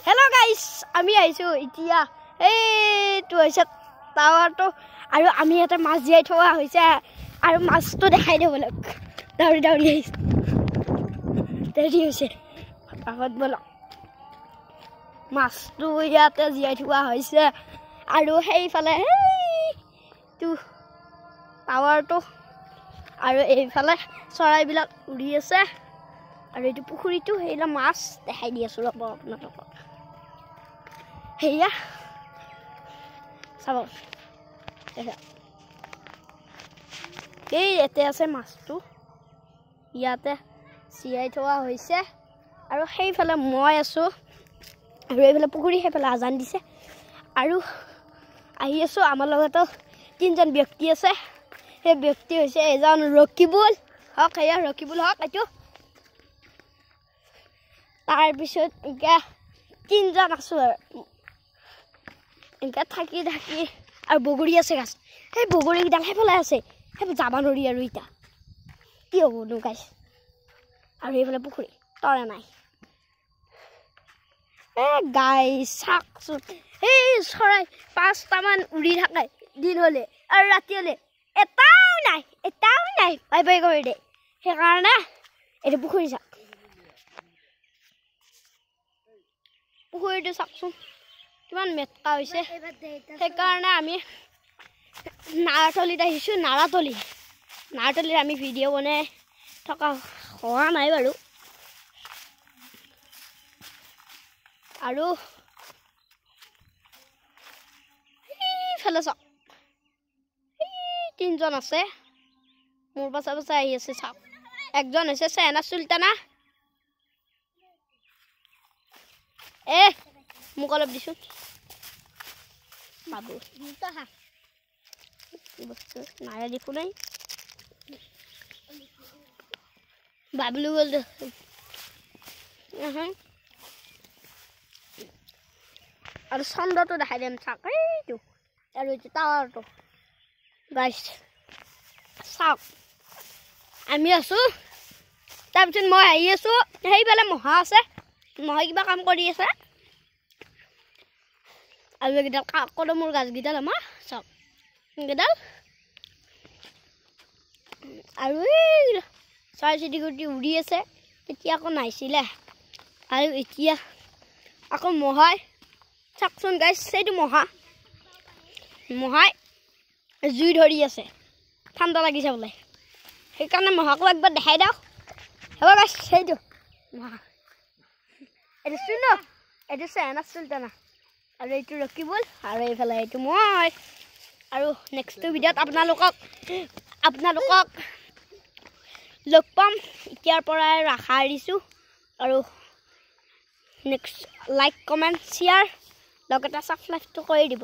Hello guys, আমি আইছো ইতিয়া এইটো হৈছে টাৱাৰটো আৰু আমি এটা মাছ জিয়াই থোৱা হৈছে আৰু মাছটো দেখাই দেব লক দাউৰি দাউৰি আহিছে দেৰি হৈছে আগত বলক মাছটো ইয়াতে জিয়াই থোৱা হৈছে আৰু সেইফালে এইটো টাৱাৰটো আৰু এইফালে চৰাইবিলাক উৰি আছে আৰু এইটো পুখুৰীটো হেইলা মাছ দেখাই দি আছো ৰব আপোনালোকক হেয়া চাব এই এতে আছে মাছটো ইয়াতে চিয়াই থোৱা হৈছে আৰু সেইফালে মই আছো আৰু এইফালে পুখুৰী সেইফালে আজান দিছে আৰু আহি আছো আমাৰ লগতো তিনজন ব্যক্তি আছে সেই ব্যক্তি হৈছে এজন ৰকিবুল হক হেয়া ৰকিবুল হক এইটো তাৰ পিছত ইকা তিনজন আছো ইনকা থাকি থাকি আৰু বগৰী আছে গাছ সেই বগৰী গিডাল হেফালে আছে হেফ যাবা নৰি আৰু ইটা কি হ'ব নো গাইছ আৰু এইফালে পুখুৰী তৰে নাই গাইছ চাকছো এই চৰাই 5টা মান উৰি থাকে দিন হলে আৰু ৰাতি হলে এটাও নাই বাই বাই কৰি দে সেইকাৰণে এইটো পুখুৰী চাক পুখুৰীটো চাকচোন কিমান মেটকা হৈছে সেইকাৰণে আমি নাৰাতলিত আহিছো নাৰাতলিত আমি ভিডিঅ' বনাই থকা হোৱা নাই বাৰু আৰু এইফালে চাওক তিনজন আছে মোৰ পাছে পাছে আহি আছে চাওক একজন হৈছে চেহনা চুলতানা মোক অলপ দিছোন বাবু নায়া দেখো নাই বাবলু বল আৰু চন্দ্ৰটো দেখাই দিম চাওক এইটো আৰু এইটো টাৱাৰটো গাইছ চাওক আমি আছো তাৰপিছত মই আহি আছো সেইফালে মহা আছে মহা কিবা কাম কৰি আছে আৰু এইকেইডাল কদমৰ গাছকেইডাল আমাৰ চাওক এইকেইডাল আৰু চৰাই চিৰিকটি উৰি আছে এতিয়া আকৌ নাইছিলে আৰু এতিয়া আকৌ মহাই চাওকচোন গাইছ এইটো মহাই জুই ধৰি আছে ঠাণ্ডা লাগিছে বোলে সেইকাৰণে মহাকো একবাৰ দেখাই দিয়ক হ'ব গাইছ সেইটো মহা এইটো চুনো এইটো চেহনা চুলতানা আৰু এইটো ৰকিবুল আৰু এইফালে এইটো মই আৰু নেক্সট ভিডিঅ'ত আপোনালোকক লগ পাম এতিয়াৰ পৰাই আশা এৰিছোঁ আৰু নেক্সট লাইক কমেণ্ট শ্বেয়াৰ লগতে ছাবস্ক্ৰাইবটো কৰি দিব